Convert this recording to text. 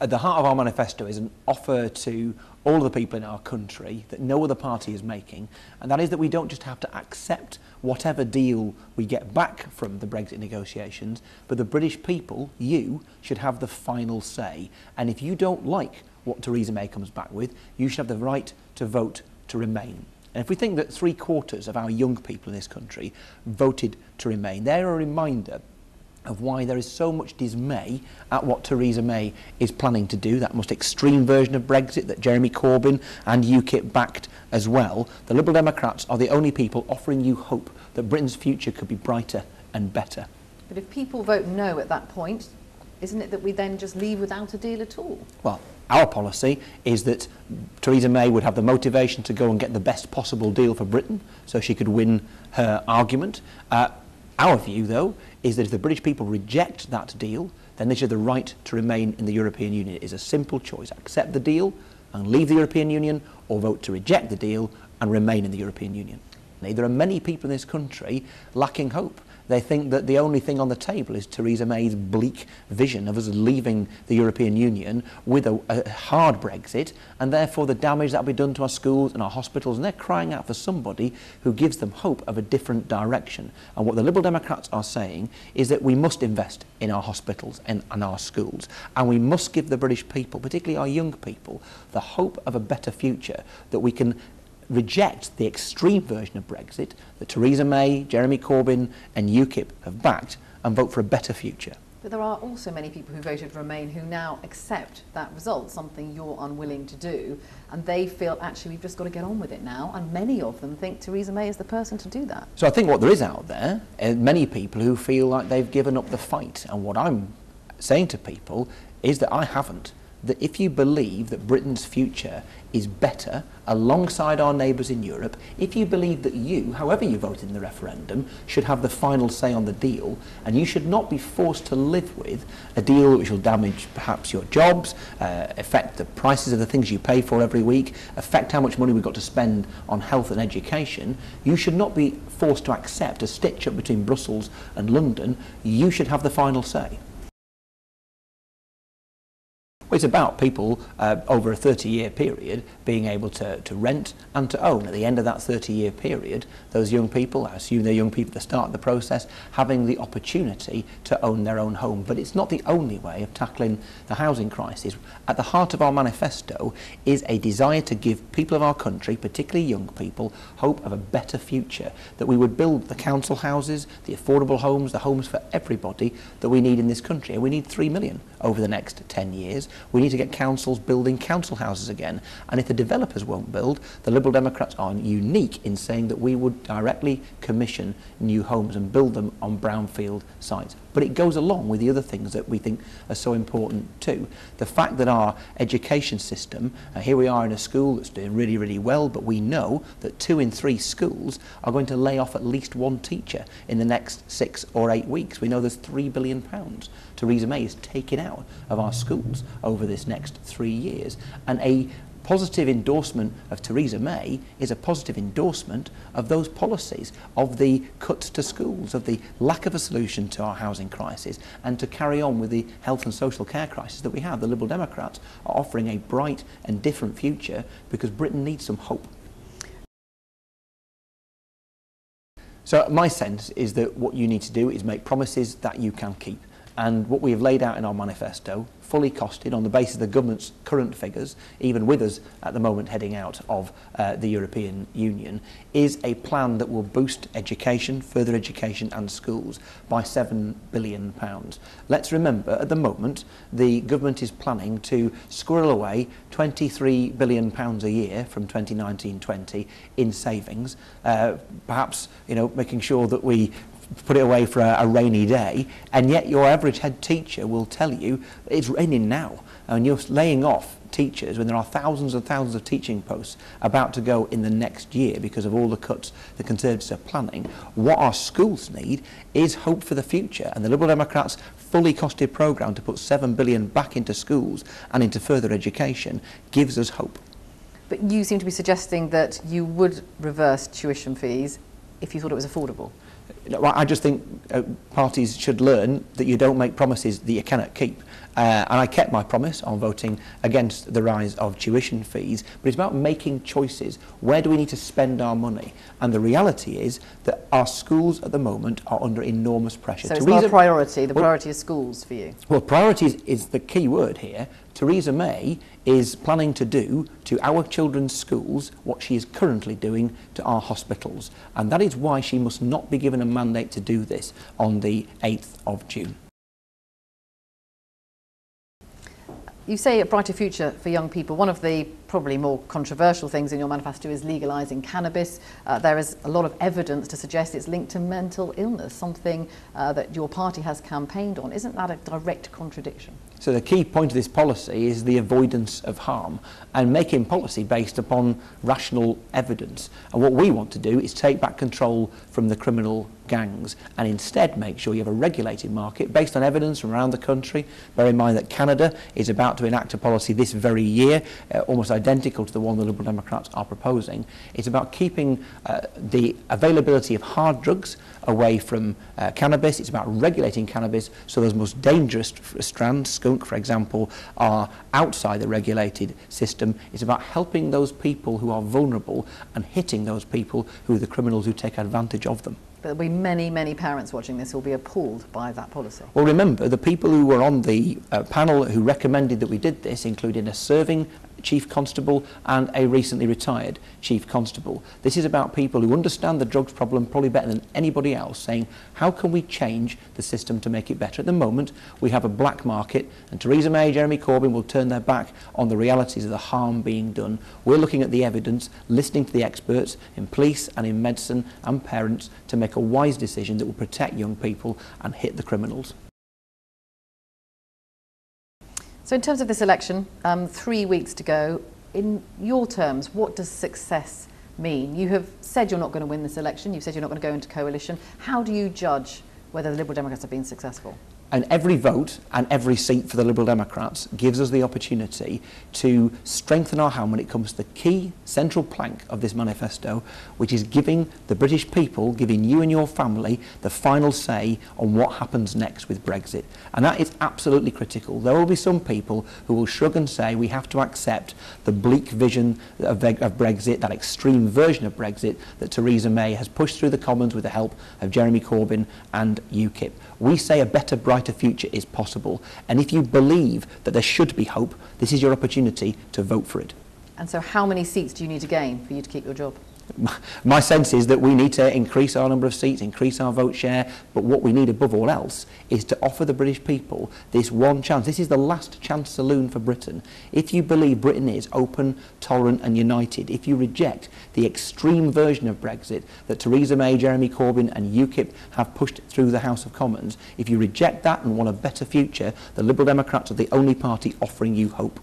At the heart of our manifesto is an offer to all of the people in our country that no other party is making, and that is that we don't just have to accept whatever deal we get back from the Brexit negotiations, but the British people, you, should have the final say. And if you don't like what Theresa May comes back with, you should have the right to vote to remain. And if we think that 3/4 of our young people in this country voted to remain, they're a reminder of why there is so much dismay at what Theresa May is planning to do, that most extreme version of Brexit that Jeremy Corbyn and UKIP backed as well. The Liberal Democrats are the only people offering you hope that Britain's future could be brighter and better. But if people vote no at that point, isn't it that we then just leave without a deal at all? Well, our policy is that Theresa May would have the motivation to go and get the best possible deal for Britain so she could win her argument. Our view, though, is that if the British people reject that deal, then they should have the right to remain in the European Union. It is a simple choice. Accept the deal and leave the European Union, or vote to reject the deal and remain in the European Union. Now, there are many people in this country lacking hope. They think that the only thing on the table is Theresa May's bleak vision of us leaving the European Union with a hard Brexit, and therefore the damage that will be done to our schools and our hospitals, and they're crying out for somebody who gives them hope of a different direction. And what the Liberal Democrats are saying is that we must invest in our hospitals and our schools, and we must give the British people, particularly our young people, the hope of a better future, that we can reject the extreme version of Brexit that Theresa May, Jeremy Corbyn and UKIP have backed, and vote for a better future. But there are also many people who voted Remain who now accept that result, something you're unwilling to do, and they feel actually we've just got to get on with it now, and many of them think Theresa May is the person to do that. So I think what there is out there are many people who feel like they've given up the fight, and what I'm saying to people is that I haven't. That if you believe that Britain's future is better alongside our neighbours in Europe, if you believe that you, however you voted in the referendum, should have the final say on the deal, and you should not be forced to live with a deal which will damage perhaps your jobs, affect the prices of the things you pay for every week, affect how much money we've got to spend on health and education, you should not be forced to accept a stitch-up between Brussels and London. You should have the final say. Well, it's about people over a 30-year period being able to rent and to own. At the end of that 30-year period, those young people, I assume they're young people at the start of the process, having the opportunity to own their own home. But it's not the only way of tackling the housing crisis. At the heart of our manifesto is a desire to give people of our country, particularly young people, hope of a better future, that we would build the council houses, the affordable homes, the homes for everybody that we need in this country. And we need 3 million over the next 10 years. We need to get councils building council houses again. And if the developers won't build, the Liberal Democrats are unique in saying that we would directly commission new homes and build them on brownfield sites. But it goes along with the other things that we think are so important too. The fact that our education system, here we are in a school that's doing really, really well, but we know that 2 in 3 schools are going to lay off at least 1 teacher in the next 6 or 8 weeks. We know there's £3 billion Theresa May is taking out of our schools over this next 3 years. And a positive endorsement of Theresa May is a positive endorsement of those policies, of the cuts to schools, of the lack of a solution to our housing crisis, and to carry on with the health and social care crisis that we have. The Liberal Democrats are offering a bright and different future because Britain needs some hope. So my sense is that what you need to do is make promises that you can keep. And what we have laid out in our manifesto, fully costed on the basis of the government's current figures, even with us at the moment heading out of the European Union, is a plan that will boost education, further education and schools by £7 billion. Let's remember, at the moment, the government is planning to squirrel away £23 billion a year from 2019-20 in savings, perhaps, making sure that we put it away for a rainy day, and yet your average head teacher will tell you it's raining now, and you're laying off teachers when there are thousands and thousands of teaching posts about to go in the next year because of all the cuts the Conservatives are planning. What our schools need is hope for the future, and the Liberal Democrats' fully costed programme to put £7 billion back into schools and into further education gives us hope. But you seem to be suggesting that you would reverse tuition fees if you thought it was affordable. I just think parties should learn that you don't make promises that you cannot keep. And I kept my promise on voting against the rise of tuition fees, but it's about making choices. Where do we need to spend our money? And the reality is that our schools at the moment are under enormous pressure. So it's not a priority, the priority is schools for you? Well, priority is the key word here. Theresa May is planning to do to our children's schools what she is currently doing to our hospitals. And that is why she must not be given a mandate to do this on the 8th of June. You say a brighter future for young people. One of the probably more controversial things in your manifesto is legalising cannabis. There is a lot of evidence to suggest it's linked to mental illness, something that your party has campaigned on. Isn't that a direct contradiction? So the key point of this policy is the avoidance of harm and making policy based upon rational evidence. And what we want to do is take back control from the criminal gangs and instead make sure you have a regulated market based on evidence from around the country. Bear in mind that Canada is about to enact a policy this very year, almost identical to the one the Liberal Democrats are proposing. It's about keeping the availability of hard drugs away from cannabis. It's about regulating cannabis so those most dangerous strands, skunk for example, are outside the regulated system. It's about helping those people who are vulnerable and hitting those people who are the criminals who take advantage of them. But there'll be many, many parents watching this who will be appalled by that policy. Well, remember, the people who were on the panel who recommended that we did this included a serving Chief Constable and a recently retired Chief Constable. This is about people who understand the drugs problem probably better than anybody else, saying, how can we change the system to make it better? At the moment, we have a black market, and Theresa May, Jeremy Corbyn will turn their back on the realities of the harm being done. We're looking at the evidence, listening to the experts in police and in medicine and parents to make a wise decision that will protect young people and hit the criminals. So in terms of this election, 3 weeks to go, in your terms, what does success mean? You have said you're not going to win this election, you've said you're not going to go into coalition. How do you judge whether the Liberal Democrats have been successful? And every vote and every seat for the Liberal Democrats gives us the opportunity to strengthen our hand when it comes to the key central plank of this manifesto, which is giving the British people, giving you and your family, the final say on what happens next with Brexit. And that is absolutely critical. There will be some people who will shrug and say we have to accept the bleak vision of Brexit, that extreme version of Brexit that Theresa May has pushed through the Commons with the help of Jeremy Corbyn and UKIP. We say a better, brighter future is possible, and if you believe that there should be hope, this is your opportunity to vote for it. And so how many seats do you need to gain for you to keep your job? My sense is that we need to increase our number of seats, increase our vote share, but what we need above all else is to offer the British people this one chance. This is the last chance saloon for Britain. If you believe Britain is open, tolerant and united, if you reject the extreme version of Brexit that Theresa May, Jeremy Corbyn and UKIP have pushed through the House of Commons, if you reject that and want a better future, the Liberal Democrats are the only party offering you hope.